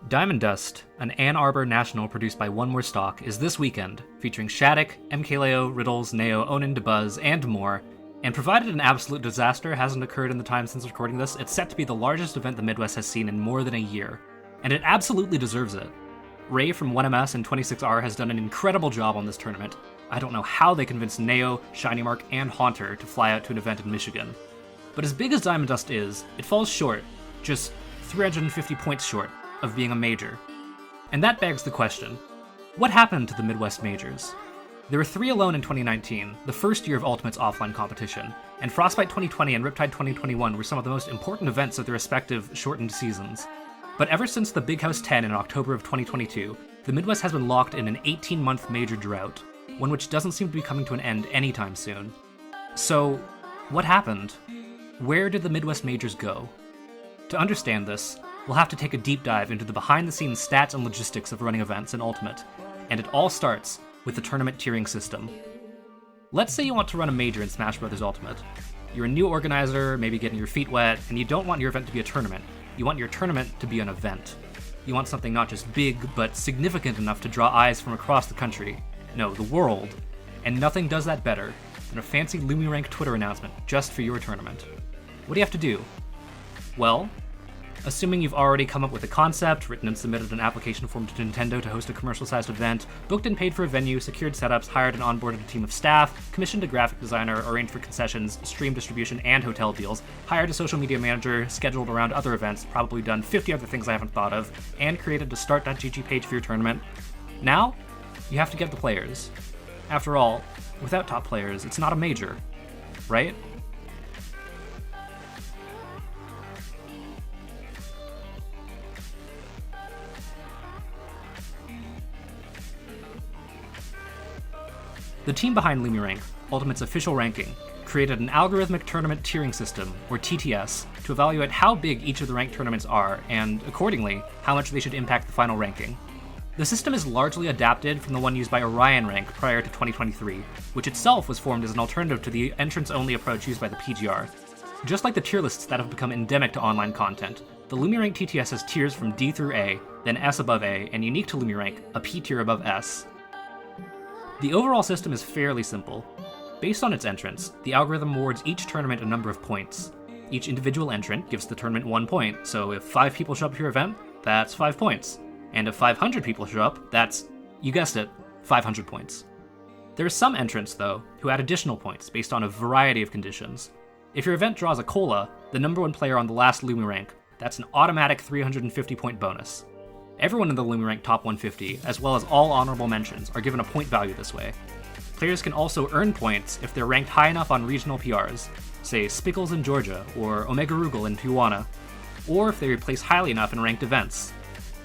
Diamond Dust, an Ann Arbor national produced by One More Stock, is this weekend, featuring Shattuck, MKLeo, Riddles, Neo, Onin, DeBuzz, and more, and provided an absolute disaster hasn't occurred in the time since recording this, it's set to be the largest event the Midwest has seen in more than a year, and it absolutely deserves it. Ray from 1MS and 26R has done an incredible job on this tournament. I don't know how they convinced Neo, Shiny Mark, and Haunter to fly out to an event in Michigan. But as big as Diamond Dust is, it falls short, just 350 points short, of being a major. And that begs the question, what happened to the Midwest Majors? There were 3 alone in 2019, the first year of Ultimate's offline competition, and Frostbite 2020 and Riptide 2021 were some of the most important events of their respective shortened seasons. But ever since the Big House 10 in October of 2022, the Midwest has been locked in an 18-month major drought, one which doesn't seem to be coming to an end anytime soon. So, what happened? Where did the Midwest Majors go? To understand this, we'll have to take a deep dive into the behind-the-scenes stats and logistics of running events in Ultimate, and it all starts with the tournament tiering system. Let's say you want to run a major in Smash Bros. Ultimate. You're a new organizer, maybe getting your feet wet, and you don't want your event to be a tournament. You want your tournament to be an event. You want something not just big, but significant enough to draw eyes from across the country. No, the world. And nothing does that better than a fancy LumiRank Twitter announcement just for your tournament. What do you have to do? Well, assuming you've already come up with a concept, written and submitted an application form to Nintendo to host a commercial-sized event, booked and paid for a venue, secured setups, hired and onboarded a team of staff, commissioned a graphic designer, arranged for concessions, stream distribution, and hotel deals, hired a social media manager, scheduled around other events, probably done 50 other things I haven't thought of, and created a start.gg page for your tournament. Now, you have to get the players. After all, without top players, it's not a major, right? The team behind LumiRank, Ultimate's official ranking, created an algorithmic tournament tiering system, or TTS, to evaluate how big each of the ranked tournaments are, and, accordingly, how much they should impact the final ranking. The system is largely adapted from the one used by Orion Rank prior to 2023, which itself was formed as an alternative to the entrance-only approach used by the PGR. Just like the tier lists that have become endemic to online content, the LumiRank TTS has tiers from D through A, then S above A, and unique to LumiRank, a P tier above S. The overall system is fairly simple. Based on its entrance, the algorithm awards each tournament a number of points. Each individual entrant gives the tournament 1 point, so if 5 people show up to your event, that's 5 points. And if 500 people show up, that's, you guessed it, 500 points. There are some entrants, though, who add additional points based on a variety of conditions. If your event draws a cola, the number 1 player on the last LumiRank, that's an automatic 350 point bonus. Everyone in the LumiRank Top 150, as well as all honorable mentions, are given a point value this way. Players can also earn points if they're ranked high enough on regional PRs, say Spickles in Georgia or Omega Rugal in Tijuana, or if they place highly enough in ranked events.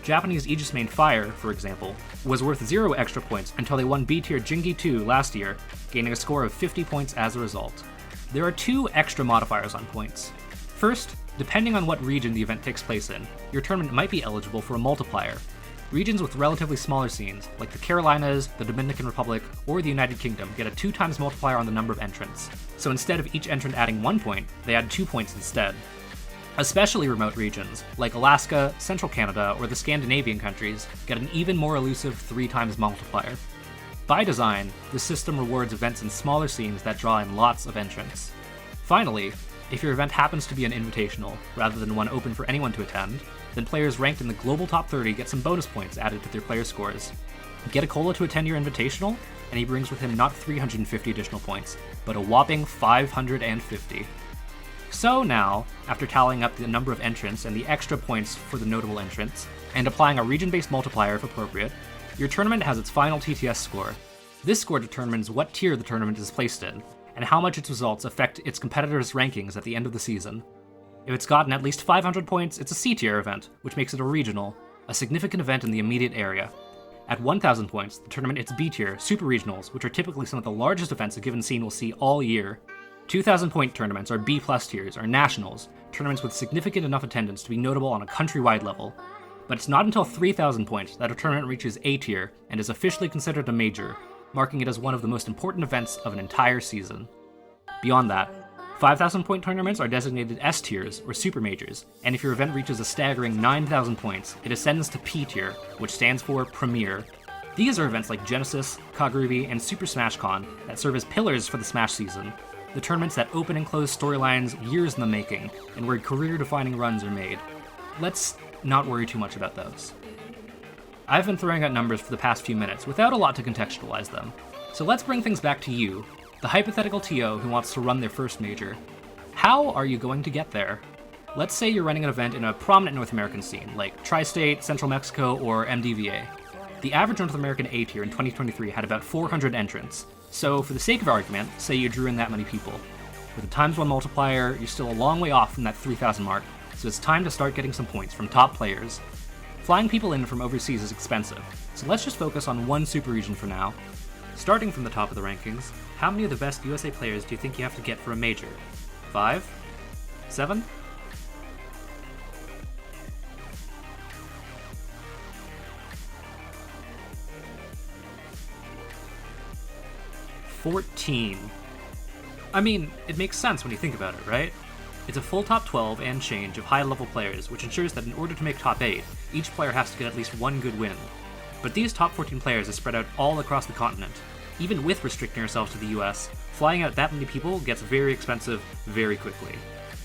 Japanese Aegis main Fire, for example, was worth 0 extra points until they won B-tier Jingi 2 last year, gaining a score of 50 points as a result. There are 2 extra modifiers on points. First, depending on what region the event takes place in, your tournament might be eligible for a multiplier. Regions with relatively smaller scenes, like the Carolinas, the Dominican Republic, or the United Kingdom, get a 2 times multiplier on the number of entrants. So instead of each entrant adding 1 point, they add 2 points instead. Especially remote regions, like Alaska, Central Canada, or the Scandinavian countries, get an even more elusive 3 times multiplier. By design, the system rewards events in smaller scenes that draw in lots of entrants. Finally, if your event happens to be an invitational, rather than one open for anyone to attend, then players ranked in the global top 30 get some bonus points added to their player scores. Get a cola to attend your invitational, and he brings with him not 350 additional points, but a whopping 550. So now, after tallying up the number of entrants and the extra points for the notable entrants, and applying a region-based multiplier if appropriate, your tournament has its final TTS score. This score determines what tier the tournament is placed in, and how much its results affect its competitors' rankings at the end of the season. If it's gotten at least 500 points, it's a C-tier event, which makes it a regional, a significant event in the immediate area. At 1,000 points, the tournament hits B-tier, super regionals, which are typically some of the largest events a given scene will see all year. 2,000 point tournaments, or B+ tiers, are nationals, tournaments with significant enough attendance to be notable on a countrywide level. But it's not until 3,000 points that a tournament reaches A tier and is officially considered a major, marking it as one of the most important events of an entire season. Beyond that, 5,000 point tournaments are designated S tiers, or super majors, and if your event reaches a staggering 9,000 points, it ascends to P tier, which stands for Premier. These are events like Genesis, Kagruvi, and Super Smash Con that serve as pillars for the Smash season, the tournaments that open and close storylines years in the making, and where career-defining runs are made. Let's not worry too much about those. I've been throwing out numbers for the past few minutes without a lot to contextualize them, so let's bring things back to you, the hypothetical TO who wants to run their first major. How are you going to get there? Let's say you're running an event in a prominent North American scene, like Tri-State, Central Mexico, or MDVA. The average North American A tier in 2023 had about 400 entrants, so for the sake of argument, say you drew in that many people. With a ×1 multiplier, you're still a long way off from that 3,000 mark, so it's time to start getting some points from top players. Flying people in from overseas is expensive, so let's just focus on one super region for now. Starting from the top of the rankings, how many of the best USA players do you think you have to get for a major? 5? 7? $14. I mean, it makes sense when you think about it, right? It's a full top 12 and change of high-level players, which ensures that in order to make top 8, each player has to get at least one good win. But these top 14 players are spread out all across the continent. Even with restricting ourselves to the US, flying out that many people gets very expensive very quickly.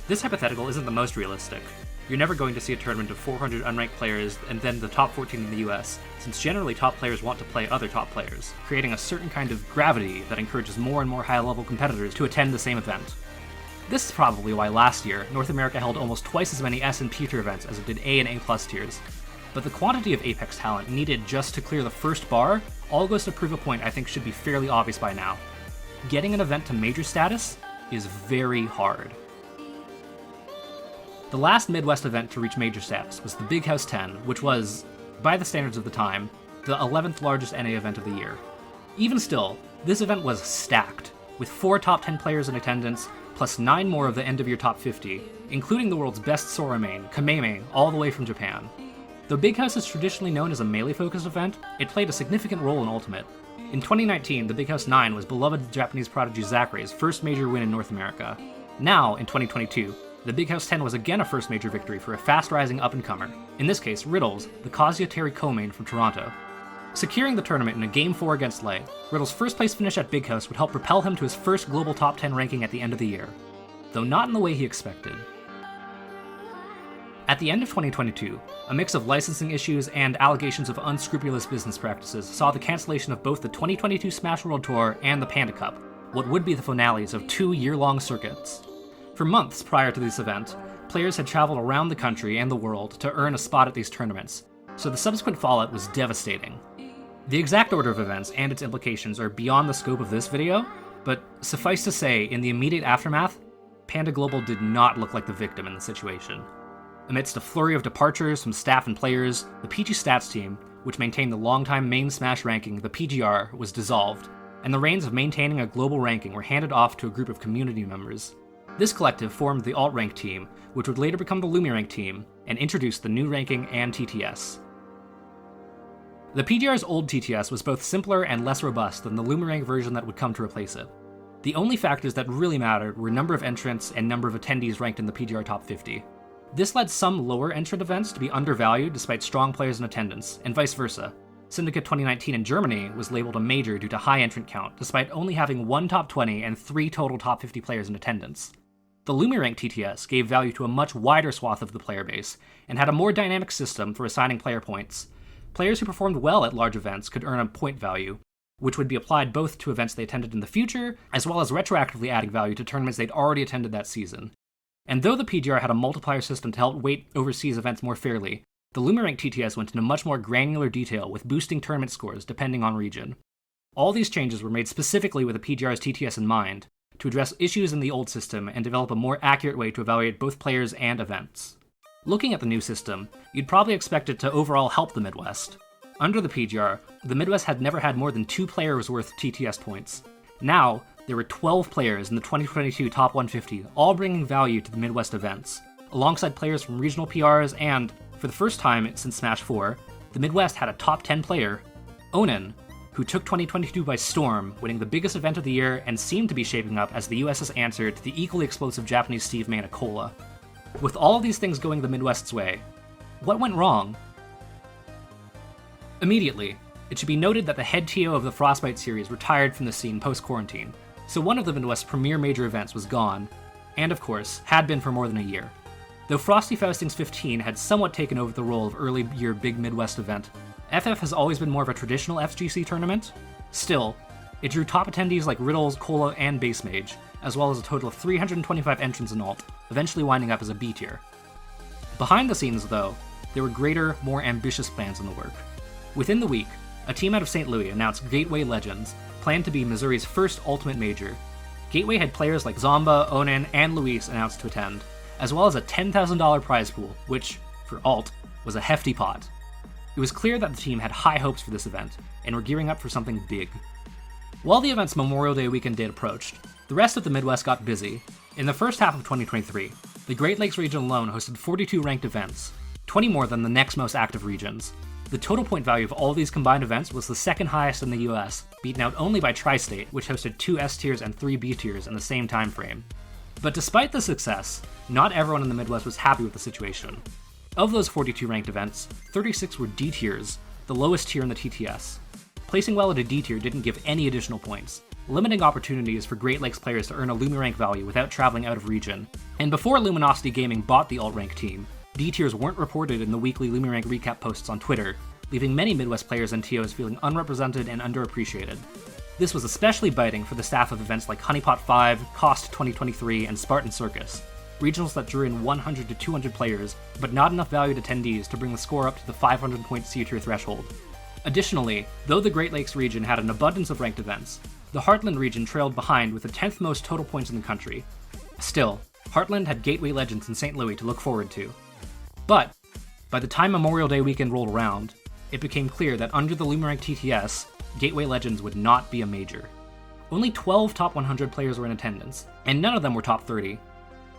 This hypothetical isn't the most realistic. You're never going to see a tournament of 400 unranked players and then the top 14 in the US, since generally top players want to play other top players, creating a certain kind of gravity that encourages more and more high-level competitors to attend the same event. This is probably why last year, North America held almost twice as many S and P tier events as it did A and A+ tiers. But the quantity of Apex talent needed just to clear the first bar all goes to prove a point I think should be fairly obvious by now. Getting an event to major status is very hard. The last Midwest event to reach major status was the Big House 10, which was, by the standards of the time, the 11th largest NA event of the year. Even still, this event was stacked, with 4 top 10 players in attendance, plus 9 more of the end-of-year top 50, including the world's best Sora main, Kameme, all the way from Japan. Though Big House is traditionally known as a melee-focused event, it played a significant role in Ultimate. In 2019, the Big House 9 was beloved Japanese prodigy Zachary's first major win in North America. Now, in 2022, the Big House 10 was again a first major victory for a fast-rising up-and-comer, in this case Riddles, the Kazuya Terry co-main from Toronto. Securing the tournament in a Game 4 against Light, Riddle's first-place finish at Big House would help propel him to his first global top 10 ranking at the end of the year, though not in the way he expected. At the end of 2022, a mix of licensing issues and allegations of unscrupulous business practices saw the cancellation of both the 2022 Smash World Tour and the Panda Cup, what would be the finales of 2 year-long circuits. For months prior to this event, players had traveled around the country and the world to earn a spot at these tournaments, so the subsequent fallout was devastating. The exact order of events and its implications are beyond the scope of this video, but suffice to say, in the immediate aftermath, Panda Global did not look like the victim in the situation. Amidst a flurry of departures from staff and players, the PG Stats team, which maintained the longtime main Smash ranking, the PGR, was dissolved, and the reins of maintaining a global ranking were handed off to a group of community members. This collective formed the Alt-Rank team, which would later become the LumiRank team, and introduced the new ranking and TTS. The PGR's old TTS was both simpler and less robust than the LumiRank version that would come to replace it. The only factors that really mattered were number of entrants and number of attendees ranked in the PGR top 50. This led some lower entrant events to be undervalued despite strong players in attendance, and vice versa. Syndicate 2019 in Germany was labeled a major due to high entrant count, despite only having 1 top 20 and 3 total top 50 players in attendance. The LumiRank TTS gave value to a much wider swath of the player base, and had a more dynamic system for assigning player points. Players who performed well at large events could earn a point value, which would be applied both to events they attended in the future, as well as retroactively adding value to tournaments they'd already attended that season. And though the PGR had a multiplier system to help weight overseas events more fairly, the LumiRank TTS went into much more granular detail with boosting tournament scores depending on region. All these changes were made specifically with the PGR's TTS in mind, to address issues in the old system and develop a more accurate way to evaluate both players and events. Looking at the new system, you'd probably expect it to overall help the Midwest. Under the PGR, the Midwest had never had more than 2 players worth TTS points. Now, there were 12 players in the 2022 Top 150, all bringing value to the Midwest events, alongside players from regional PRs and, for the first time since Smash 4, the Midwest had a top 10 player, Onin, who took 2022 by storm, winning the biggest event of the year and seemed to be shaping up as the US's answer to the equally explosive Japanese Steve Manicola. With all of these things going the Midwest's way, what went wrong? Immediately, it should be noted that the head TO of the Frostbite series retired from the scene post-quarantine, so one of the Midwest's premier major events was gone, and of course, had been for more than a year. Though Frosty Faustings 15 had somewhat taken over the role of early year big Midwest event, FF has always been more of a traditional FGC tournament. Still, it drew top attendees like Riddles, Cola, and Base Mage, as well as a total of 325 entrants in alt, eventually winding up as a B tier. Behind the scenes, though, there were greater, more ambitious plans in the work. Within the week, a team out of St. Louis announced Gateway Legends, planned to be Missouri's first Ultimate Major. Gateway had players like Zomba, Onin, and Luis announced to attend, as well as a $10,000 prize pool, which, for alt, was a hefty pot. It was clear that the team had high hopes for this event, and were gearing up for something big. While the event's Memorial Day weekend date approached, the rest of the Midwest got busy. In the first half of 2023, the Great Lakes region alone hosted 42 ranked events, 20 more than the next most active regions. The total point value of all these combined events was the second highest in the US, beaten out only by Tri-State, which hosted 2 S tiers and 3 B tiers in the same time frame. But despite the success, not everyone in the Midwest was happy with the situation. Of those 42 ranked events, 36 were D tiers, the lowest tier in the TTS. Placing well at a D tier didn't give any additional points, limiting opportunities for Great Lakes players to earn a LumiRank value without traveling out of region. And before Luminosity Gaming bought the alt-rank team, D tiers weren't reported in the weekly LumiRank recap posts on Twitter, leaving many Midwest players and TOs feeling unrepresented and underappreciated. This was especially biting for the staff of events like Honeypot 5, Cost 2023, and Spartan Circus, regionals that drew in 100 to 200 players, but not enough valued attendees to bring the score up to the 500-point C tier threshold. Additionally, though the Great Lakes region had an abundance of ranked events, the Heartland region trailed behind with the 10th most total points in the country. Still, Heartland had Gateway Legends in St. Louis to look forward to. But, by the time Memorial Day weekend rolled around, it became clear that under the LumiRank TTS, Gateway Legends would not be a major. Only 12 top 100 players were in attendance, and none of them were top 30.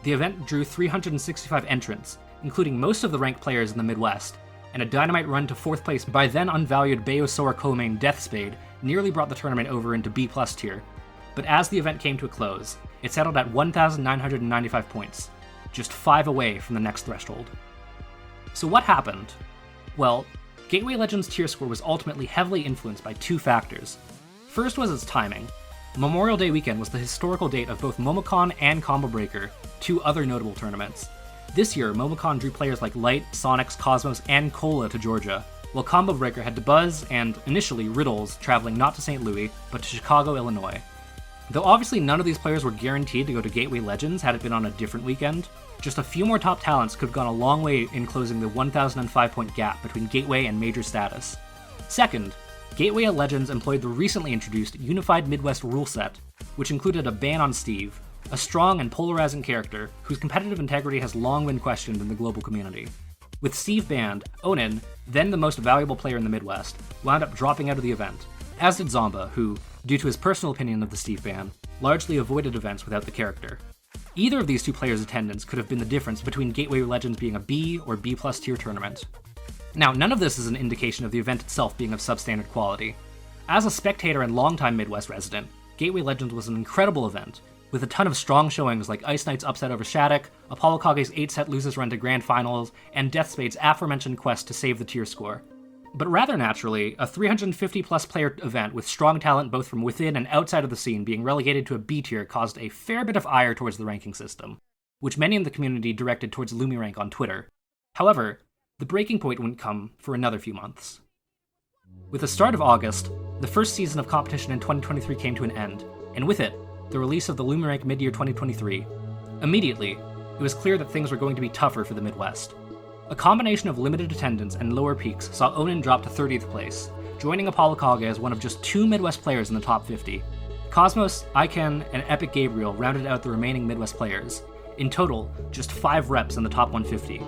The event drew 365 entrants, including most of the ranked players in the Midwest, and a dynamite run to 4th place by then unvalued Beosaur co-main Deathspade nearly brought the tournament over into B+ tier. But as the event came to a close, it settled at 1,995 points, just 5 away from the next threshold. So what happened? Well, Gateway Legends' tier score was ultimately heavily influenced by 2 factors. First was its timing. Memorial Day weekend was the historical date of both Momocon and Combo Breaker, 2 other notable tournaments. This year, Momocon drew players like Light, Sonics, Cosmos, and Cola to Georgia, while Combo Breaker had DeBuzz and, initially, Riddles traveling not to St. Louis, but to Chicago, Illinois. Though obviously none of these players were guaranteed to go to Gateway Legends had it been on a different weekend, just a few more top talents could have gone a long way in closing the 1,005-point gap between Gateway and Major status. Second, Gateway Legends employed the recently introduced Unified Midwest rule set, which included a ban on Steve, a strong and polarizing character whose competitive integrity has long been questioned in the global community. With Steve banned, Onin, then the most valuable player in the Midwest, wound up dropping out of the event, as did Zomba, who, due to his personal opinion of the Steve ban, largely avoided events without the character. Either of these 2 players' attendance could have been the difference between Gateway Legends being a B or B+ tier tournament. Now, none of this is an indication of the event itself being of substandard quality. As a spectator and longtime Midwest resident, Gateway Legends was an incredible event, with a ton of strong showings like Ice Knight's upset over Shattuck, Apollo Kage's 8-set loses run to Grand Finals, and Deathspade's aforementioned quest to save the tier score. But rather naturally, a 350-plus player event with strong talent both from within and outside of the scene being relegated to a B tier caused a fair bit of ire towards the ranking system, which many in the community directed towards LumiRank on Twitter. However, the breaking point wouldn't come for another few months. With the start of August, the first season of competition in 2023 came to an end, and with it, the release of the LumiRank mid-year 2023. Immediately, it was clear that things were going to be tougher for the Midwest. A combination of limited attendance and lower peaks saw Onin drop to 30th place, joining Apollo Kage as one of just 2 Midwest players in the top 50. Cosmos, Iken, and Epic Gabriel rounded out the remaining Midwest players. In total, just 5 reps in the top 150.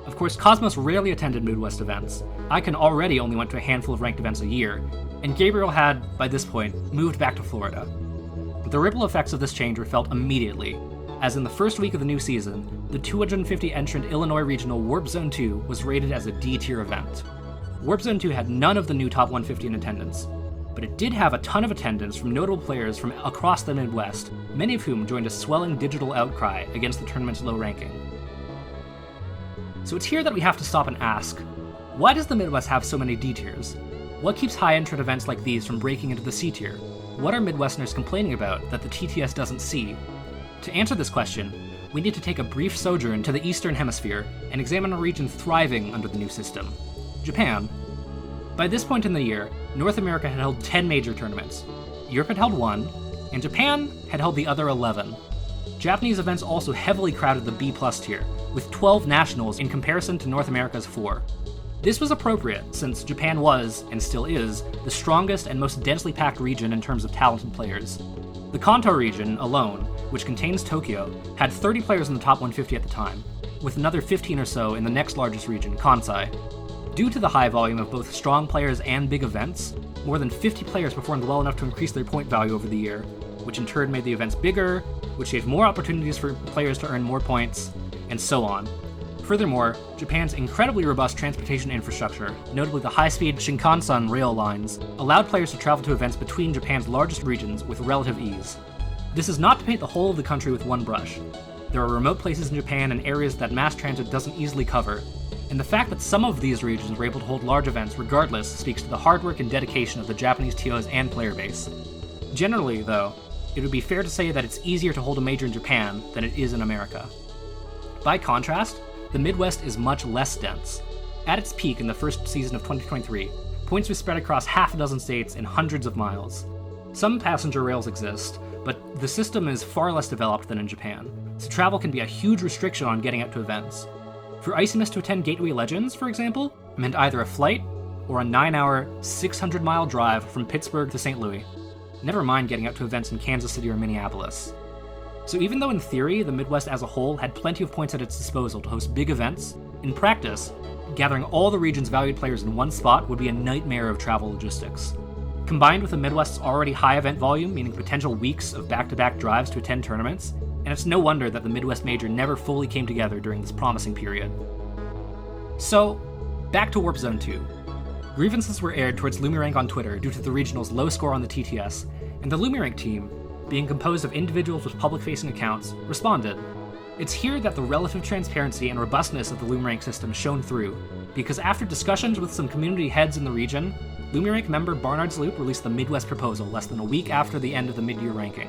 Of course, Cosmos rarely attended Midwest events. Iken already only went to a handful of ranked events a year, and Gabriel had, by this point, moved back to Florida. The ripple effects of this change were felt immediately, as in the first week of the new season, the 250 entrant Illinois Regional Warp Zone 2 was rated as a D tier event. Warp Zone 2 had none of the new top 150 in attendance. but it did have a ton of attendance from notable players from across the Midwest, many of whom joined a swelling digital outcry against the tournament's low ranking. So it's here that we have to stop and ask, why does the Midwest have so many D tiers? What keeps high-entrant events like these from breaking into the C tier? What are Midwesterners complaining about that the TTS doesn't see? To answer this question, we need to take a brief sojourn to the Eastern Hemisphere and examine a region thriving under the new system, Japan. By this point in the year, North America had held 10 major tournaments, Europe had held 1, and Japan had held the other 11. Japanese events also heavily crowded the B+ tier, with 12 nationals in comparison to North America's 4. This was appropriate, since Japan was, and still is, the strongest and most densely packed region in terms of talented players. The Kanto region, alone, which contains Tokyo, had 30 players in the top 150 at the time, with another 15 or so in the next largest region, Kansai. Due to the high volume of both strong players and big events, more than 50 players performed well enough to increase their point value over the year, which in turn made the events bigger, which gave more opportunities for players to earn more points, and so on. Furthermore, Japan's incredibly robust transportation infrastructure, notably the high-speed Shinkansen rail lines, allowed players to travel to events between Japan's largest regions with relative ease. This is not to paint the whole of the country with one brush. There are remote places in Japan and areas that mass transit doesn't easily cover, and the fact that some of these regions were able to hold large events regardless speaks to the hard work and dedication of the Japanese TOs and player base. Generally, though, it would be fair to say that it's easier to hold a major in Japan than it is in America. By contrast, the Midwest is much less dense. At its peak in the first season of 2023, points were spread across half a dozen states and hundreds of miles. Some passenger rails exist, but the system is far less developed than in Japan, so travel can be a huge restriction on getting out to events. For Iciness to attend Gateway Legends, for example, meant either a flight or a 9-hour, 600-mile drive from Pittsburgh to St. Louis. Never mind getting out to events in Kansas City or Minneapolis. So even though in theory the Midwest as a whole had plenty of points at its disposal to host big events, in practice, gathering all the region's valued players in one spot would be a nightmare of travel logistics. Combined with the Midwest's already high event volume, meaning potential weeks of back-to-back drives to attend tournaments, and it's no wonder that the Midwest Major never fully came together during this promising period. So, back to Warp Zone 2. Grievances were aired towards LumiRank on Twitter due to the regional's low score on the TTS, and the LumiRank team, being composed of individuals with public-facing accounts, responded. It's here that the relative transparency and robustness of the LumiRank system shone through, because after discussions with some community heads in the region, LumiRank member Barnard's Loop released the Midwest proposal less than a week after the end of the mid-year ranking.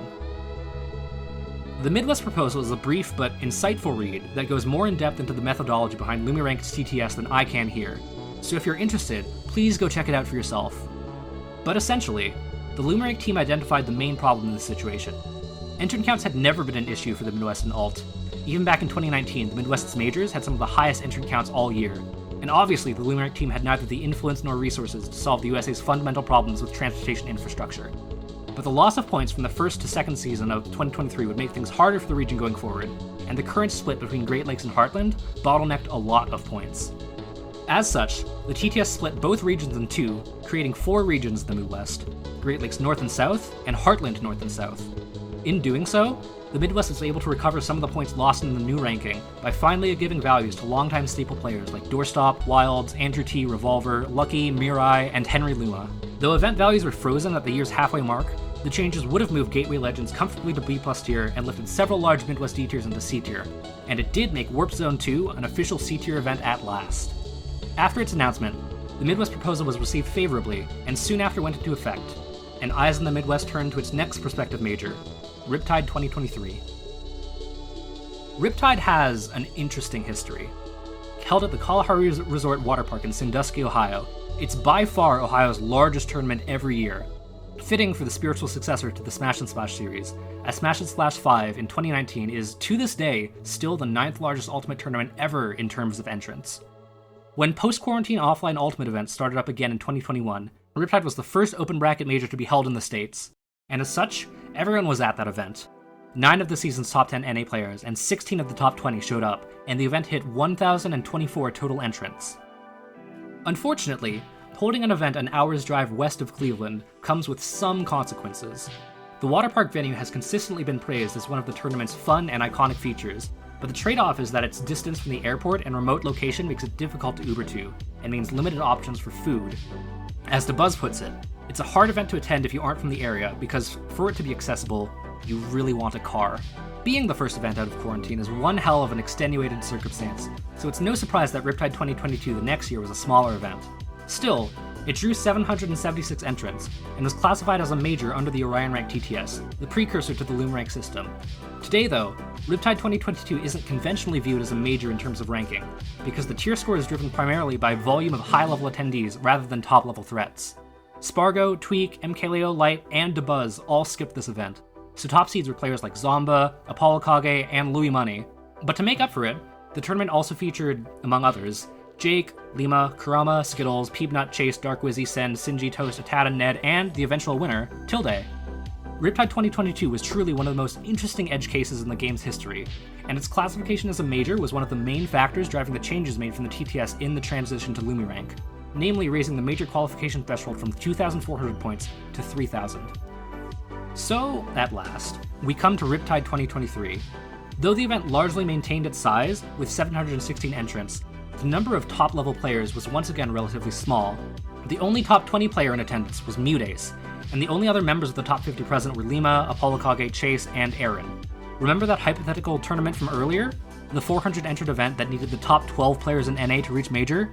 The Midwest proposal is a brief but insightful read that goes more in depth into the methodology behind LumiRank's TTS than I can here, so if you're interested, please go check it out for yourself. But essentially, the LumiRank team identified the main problem in this situation. Entrant counts had never been an issue for the Midwest in Alt. Even back in 2019, the Midwest's majors had some of the highest entrant counts all year, and obviously the LumiRank team had neither the influence nor resources to solve the USA's fundamental problems with transportation infrastructure. But the loss of points from the first to second season of 2023 would make things harder for the region going forward, and the current split between Great Lakes and Heartland bottlenecked a lot of points. As such, the TTS split both regions in two, creating 4 regions in the Midwest: Great Lakes North and South, and Heartland North and South. In doing so, the Midwest was able to recover some of the points lost in the new ranking by finally giving values to longtime staple players like Doorstop, Wilds, Andrew T, Revolver, Lucky, Mirai, and Henry Luma. Though event values were frozen at the year's halfway mark, the changes would have moved Gateway Legends comfortably to B+ tier and lifted several large Midwest D tiers into C tier, and it did make Warp Zone 2 an official C tier event at last. After its announcement, the Midwest proposal was received favorably, and soon after went into effect, and eyes in the Midwest turned to its next prospective major, Riptide 2023. Riptide has an interesting history. Held at the Kalahari Resort Water Park in Sandusky, Ohio, it's by far Ohio's largest tournament every year, fitting for the spiritual successor to the Smash and Splash series, as Smash and Splash 5 in 2019 is, to this day, still the 9th largest Ultimate tournament ever in terms of entrants. When post-quarantine offline Ultimate events started up again in 2021, Riptide was the first open bracket major to be held in the States, and as such, everyone was at that event. 9 of the season's top 10 NA players and 16 of the top 20 showed up, and the event hit 1,024 total entrants. Unfortunately, holding an event an hour's drive west of Cleveland comes with some consequences. The water park venue has consistently been praised as one of the tournament's fun and iconic features, but the trade-off is that its distance from the airport and remote location makes it difficult to Uber to, and means limited options for food. As The Buzz puts it, It's a hard event to attend if you aren't from the area, because for it to be accessible, you really want a car. Being the first event out of quarantine is one hell of an extenuated circumstance, so it's no surprise that Riptide 2022 the next year was a smaller event. Still, it drew 776 entrants, and was classified as a major under the LumiRank TTS, the precursor to the LumiRank system. Today though, Riptide 2022 isn't conventionally viewed as a major in terms of ranking, because the tier score is driven primarily by volume of high-level attendees rather than top-level threats. Spargo, Tweak, MKLeo, Light, and DeBuzz all skipped this event, so top seeds were players like Zomba, Apollo Kage, and Louis Money. But to make up for it, the tournament also featured, among others, Jake, Lima, Kurama, Skittles, Peebnut, Chase, Dark Wizzy, Send, Sinji, Toast, Atata, Ned, and the eventual winner, Tilde. Riptide 2022 was truly one of the most interesting edge cases in the game's history, and its classification as a major was one of the main factors driving the changes made from the TTS in the transition to LumiRank, namely raising the major qualification threshold from 2,400 points to 3,000. So, at last, we come to Riptide 2023. Though the event largely maintained its size, with 716 entrants, the number of top-level players was once again relatively small. The only top 20 player in attendance was Mudace, and the only other members of the top 50 present were Lima, Apollo Kage, Chase, and Aaron. Remember that hypothetical tournament from earlier? The 400 entered event that needed the top 12 players in NA to reach Major?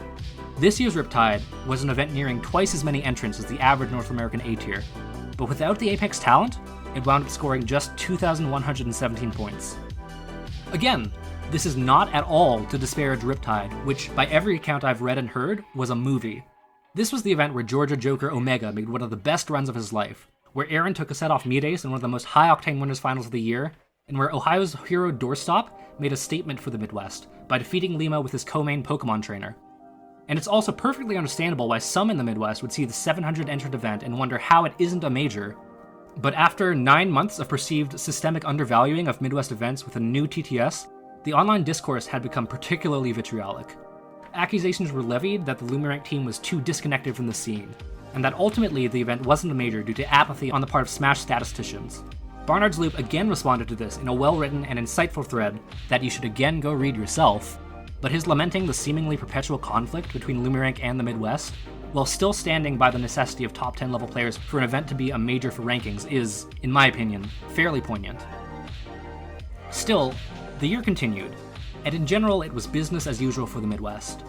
This year's Riptide was an event nearing twice as many entrants as the average North American A tier, but without the Apex talent, it wound up scoring just 2,117 points. Again, this is not at all to disparage Riptide, which, by every account I've read and heard, was a movie. This was the event where Georgia Joker Omega made one of the best runs of his life, where Aaron took a set off Mudace in one of the most high-octane winners finals of the year, and where Ohio's hero Doorstop made a statement for the Midwest by defeating Lima with his co-main Pokemon trainer. And it's also perfectly understandable why some in the Midwest would see the 700 entered event and wonder how it isn't a major. But after 9 months of perceived systemic undervaluing of Midwest events with a new TTS, the online discourse had become particularly vitriolic. Accusations were levied that the LumiRank team was too disconnected from the scene, and that ultimately the event wasn't a major due to apathy on the part of Smash statisticians. Barnard's Loop again responded to this in a well-written and insightful thread that you should again go read yourself, but his lamenting the seemingly perpetual conflict between LumiRank and the Midwest, while still standing by the necessity of top 10 level players for an event to be a major for rankings is, in my opinion, fairly poignant. Still, the year continued, and in general it was business as usual for the Midwest.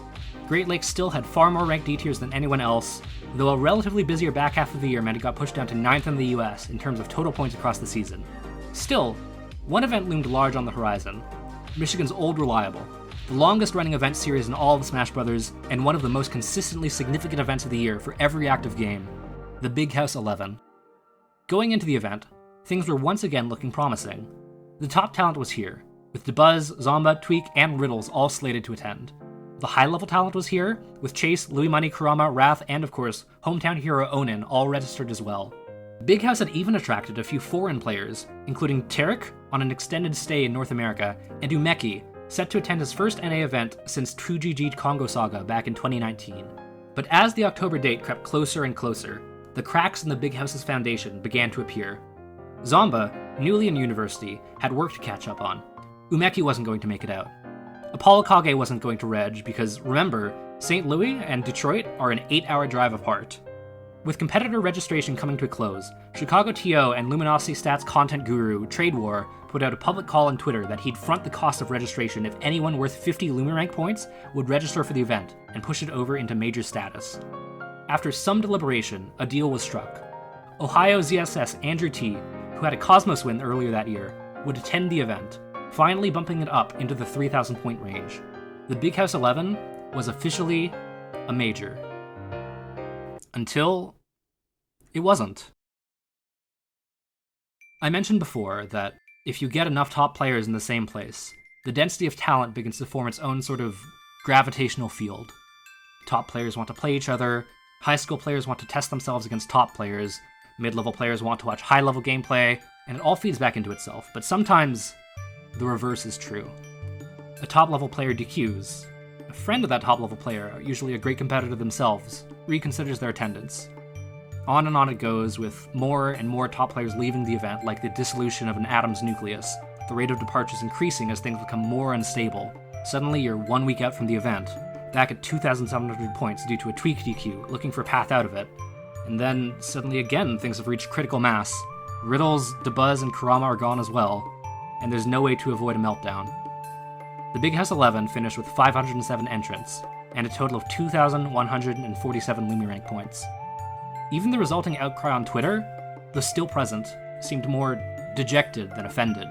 Great Lakes still had far more ranked D tiers than anyone else, though a relatively busier back half of the year meant it got pushed down to 9th in the US in terms of total points across the season. Still, one event loomed large on the horizon: Michigan's Old Reliable, the longest running event series in all of Smash Bros., and one of the most consistently significant events of the year for every active game, the Big House 11. Going into the event, things were once again looking promising. The top talent was here, with DeBuzz, Zomba, Tweak, and Riddles all slated to attend. The high-level talent was here, with Chase, Louis Money, Kurama, Wrath, and of course, hometown hero Onin all registered as well. Big House had even attracted a few foreign players, including Tarek on an extended stay in North America, and Umeki, set to attend his first NA event since 2GG Congo Saga back in 2019. But as the October date crept closer and closer, the cracks in the Big House's foundation began to appear. Zomba, newly in university, had work to catch up on. Umeki wasn't going to make it out. Apollo Kage wasn't going to reg because, remember, St. Louis and Detroit are an 8-hour drive apart. With competitor registration coming to a close, Chicago TO and Luminosity Stats content guru Trade War put out a public call on Twitter that he'd front the cost of registration if anyone worth 50 LumiRank points would register for the event and push it over into major status. After some deliberation, a deal was struck. Ohio ZSS Andrew T., who had a Cosmos win earlier that year, would attend the event, finally bumping it up into the 3,000 point range. The Big House 11 was officially a major. Until it wasn't. I mentioned before that if you get enough top players in the same place, the density of talent begins to form its own sort of gravitational field. Top players want to play each other, high school players want to test themselves against top players, mid-level players want to watch high-level gameplay, and it all feeds back into itself. But sometimes the reverse is true. A top-level player DQs. A friend of that top-level player, usually a great competitor themselves, reconsiders their attendance. On and on it goes, with more and more top players leaving the event like the dissolution of an atom's nucleus, the rate of departures increasing as things become more unstable. Suddenly you're 1 week out from the event, back at 2,700 points due to a tweak DQ, looking for a path out of it. And then, suddenly again, things have reached critical mass. Riddles, DeBuzz, and Kurama are gone as well, and there's no way to avoid a meltdown. The Big House 11 finished with 507 entrants, and a total of 2,147 LumiRank points. Even the resulting outcry on Twitter, though still present, seemed more dejected than offended,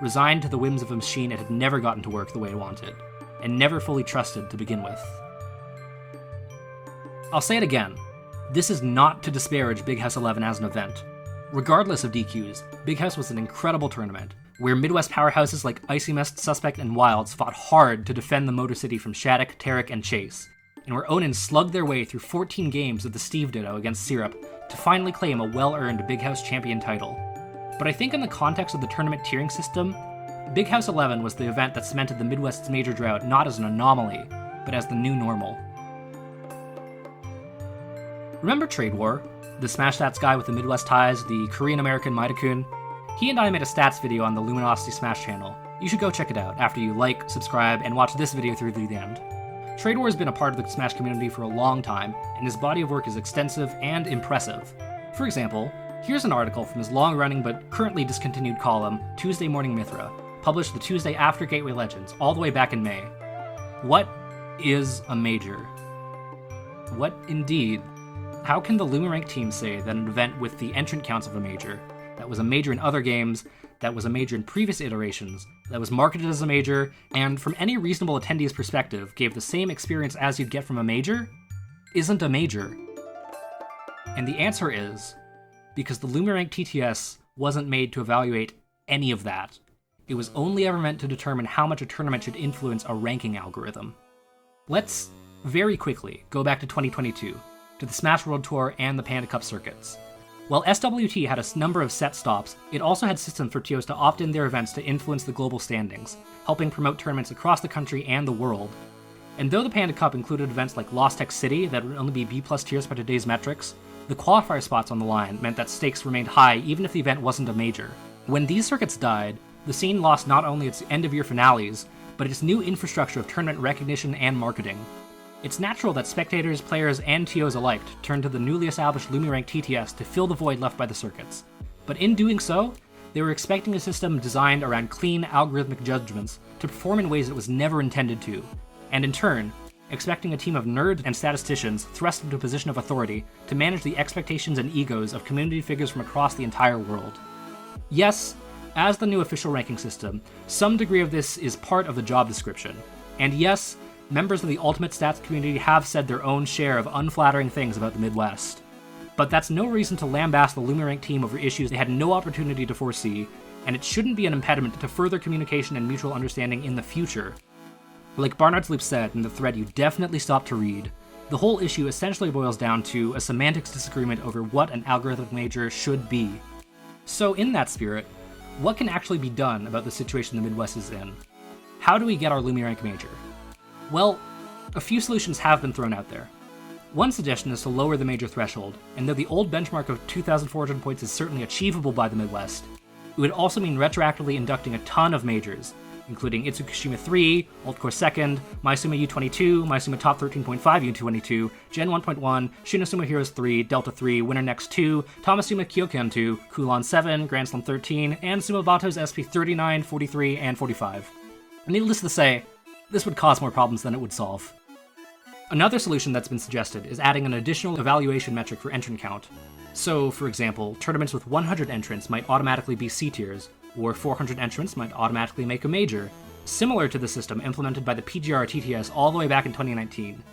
resigned to the whims of a machine it had never gotten to work the way it wanted, and never fully trusted to begin with. I'll say it again, this is not to disparage Big House 11 as an event. Regardless of DQs, Big House was an incredible tournament, where Midwest powerhouses like Icy Mist, Suspect, and Wilds fought hard to defend the Motor City from Shattuck, Tarek, and Chase, and where Onin slugged their way through 14 games of the Steve Ditto against Syrup to finally claim a well-earned Big House champion title. But I think in the context of the tournament tiering system, Big House 11 was the event that cemented the Midwest's major drought not as an anomaly, but as the new normal. Remember Trade War? The Smash Stats guy with the Midwest ties, the Korean-American Maida-kun? He and I made a stats video on the Luminosity Smash channel. You should go check it out after you like, subscribe, and watch this video through to the end. Trade War has been a part of the Smash community for a long time, and his body of work is extensive and impressive. For example, here's an article from his long-running but currently discontinued column, Tuesday Morning Mithra, published the Tuesday after Gateway Legends, all the way back in May. What is a major? What indeed? How can the LumiRank team say that an event with the entrant counts of a major, that was a major in other games, that was a major in previous iterations, that was marketed as a major, and from any reasonable attendee's perspective gave the same experience as you'd get from a major, isn't a major? And the answer is, because the LumiRank TTS wasn't made to evaluate any of that. It was only ever meant to determine how much a tournament should influence a ranking algorithm. Let's very quickly go back to 2022, to the Smash World Tour and the Panda Cup circuits. While SWT had a number of set stops, it also had systems for TOs to opt in their events to influence the global standings, helping promote tournaments across the country and the world. And though the Panda Cup included events like Lost Tech City that would only be B+ tiers by today's metrics, the qualifier spots on the line meant that stakes remained high even if the event wasn't a major. When these circuits died, the scene lost not only its end-of-year finales, but its new infrastructure of tournament recognition and marketing. It's natural that spectators, players, and TOs alike turned to the newly established LumiRank TTS to fill the void left by the circuits. But in doing so, they were expecting a system designed around clean, algorithmic judgments to perform in ways it was never intended to, and in turn, expecting a team of nerds and statisticians thrust into a position of authority to manage the expectations and egos of community figures from across the entire world. Yes, as the new official ranking system, some degree of this is part of the job description, and yes, members of the Ultimate Stats community have said their own share of unflattering things about the Midwest. But that's no reason to lambaste the LumiRank team over issues they had no opportunity to foresee, and it shouldn't be an impediment to further communication and mutual understanding in the future. Like Barnard's Loop said in the thread you definitely stopped to read, the whole issue essentially boils down to a semantics disagreement over what an algorithmic major should be. So in that spirit, what can actually be done about the situation the Midwest is in? How do we get our LumiRank major? Well, a few solutions have been thrown out there. One suggestion is to lower the major threshold, and though the old benchmark of 2,400 points is certainly achievable by the Midwest, it would also mean retroactively inducting a ton of majors, including Itsukushima 3, Altcore 2nd, Maisuma U22, Maisuma Top 13.5 U22, Gen 1.1, Shinosuma Heroes 3, Delta 3, Winter Next 2, Tomasuma Kyokan 2, Kulon 7, Grand Slam 13, and Sumabato's SP 39, 43, and 45. Needless to say, this would cause more problems than it would solve. Another solution that's been suggested is adding an additional evaluation metric for entrant count. So, for example, tournaments with 100 entrants might automatically be C tiers, or 400 entrants might automatically make a major, similar to the system implemented by the PGR TTS all the way back in 2019.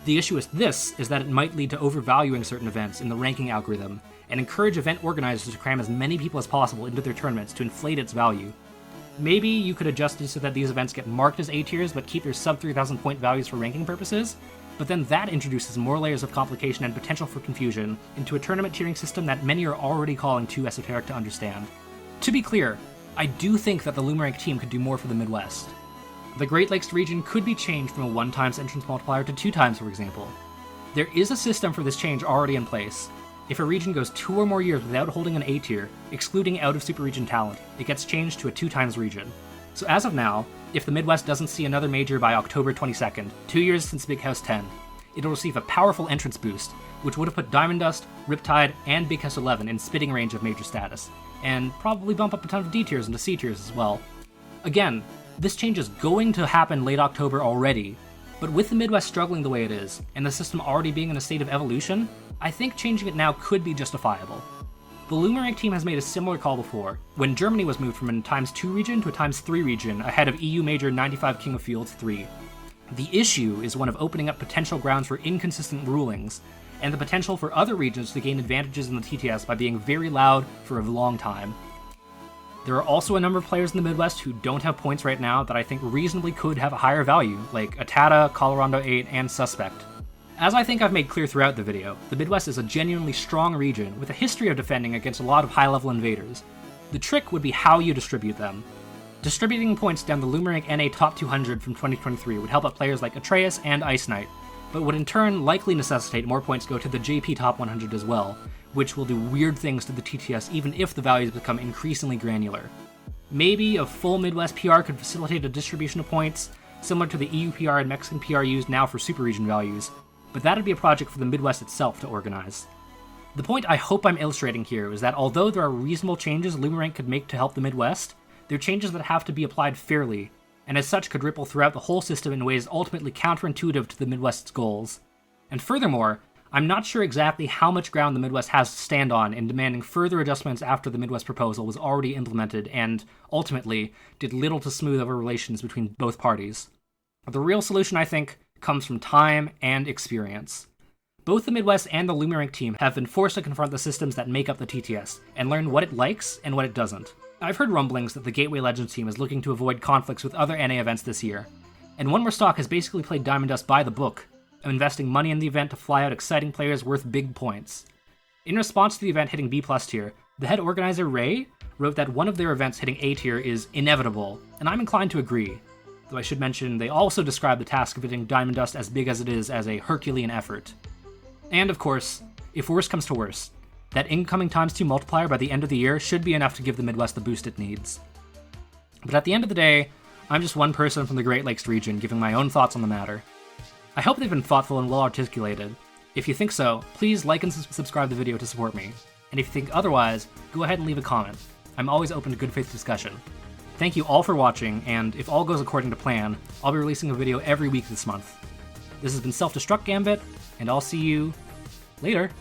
The issue with this is that it might lead to overvaluing certain events in the ranking algorithm, and encourage event organizers to cram as many people as possible into their tournaments to inflate its value. Maybe you could adjust it so that these events get marked as A tiers but keep their sub 3,000 point values for ranking purposes, but then that introduces more layers of complication and potential for confusion into a tournament tiering system that many are already calling too esoteric to understand. To be clear, I do think that the LumiRank team could do more for the Midwest. The Great Lakes region could be changed from a 1x entrance multiplier to 2x, for example. There is a system for this change already in place. If a region goes 2 or more years without holding an A tier, excluding out of super region talent, it gets changed to a 2x region. So as of now, if the Midwest doesn't see another major by October 22nd, 2 years since Big House 10, it'll receive a powerful entrance boost, which would have put Diamond Dust, Riptide, and Big House 11 in spitting range of major status, and probably bump up a ton of D tiers into C tiers as well. Again, this change is going to happen late October already, but with the Midwest struggling the way it is, and the system already being in a state of evolution, I think changing it now could be justifiable. The LumiRank team has made a similar call before, when Germany was moved from a ×2 region to a ×3 region ahead of EU Major 95 King of Fields 3. The issue is one of opening up potential grounds for inconsistent rulings, and the potential for other regions to gain advantages in the TTS by being very loud for a long time. There are also a number of players in the Midwest who don't have points right now that I think reasonably could have a higher value, like Atata, Colorado 8, and Suspect. As I think I've made clear throughout the video, the Midwest is a genuinely strong region with a history of defending against a lot of high-level invaders. The trick would be how you distribute them. Distributing points down the LumiRank NA Top 200 from 2023 would help out players like Atreus and Ice Knight, but would in turn likely necessitate more points go to the JP Top 100 as well, which will do weird things to the TTS even if the values become increasingly granular. Maybe a full Midwest PR could facilitate a distribution of points, similar to the EU PR and Mexican PR used now for super region values, but that'd be a project for the Midwest itself to organize. The point I hope I'm illustrating here is that although there are reasonable changes LumiRank could make to help the Midwest, they're changes that have to be applied fairly, and as such could ripple throughout the whole system in ways ultimately counterintuitive to the Midwest's goals. And furthermore, I'm not sure exactly how much ground the Midwest has to stand on in demanding further adjustments after the Midwest proposal was already implemented and, ultimately, did little to smooth over relations between both parties. The real solution, I think, comes from time and experience. Both the Midwest and the LumiRank team have been forced to confront the systems that make up the TTS, and learn what it likes and what it doesn't. I've heard rumblings that the Gateway Legends team is looking to avoid conflicts with other NA events this year, and One More Stock has basically played Diamond Dust by the book, investing money in the event to fly out exciting players worth big points. In response to the event hitting B+ tier, the head organizer Ray wrote that one of their events hitting A tier is inevitable, and I'm inclined to agree, though I should mention they also describe the task of hitting Diamond Dust as big as it is as a Herculean effort. And of course, if worse comes to worse, that incoming ×2 multiplier by the end of the year should be enough to give the Midwest the boost it needs. But at the end of the day, I'm just one person from the Great Lakes region giving my own thoughts on the matter. I hope they've been thoughtful and well articulated. If you think so, please like and subscribe the video to support me. And if you think otherwise, go ahead and leave a comment. I'm always open to good faith discussion. Thank you all for watching, and if all goes according to plan, I'll be releasing a video every week this month. This has been Self-Destruct Gambit, and I'll see you later.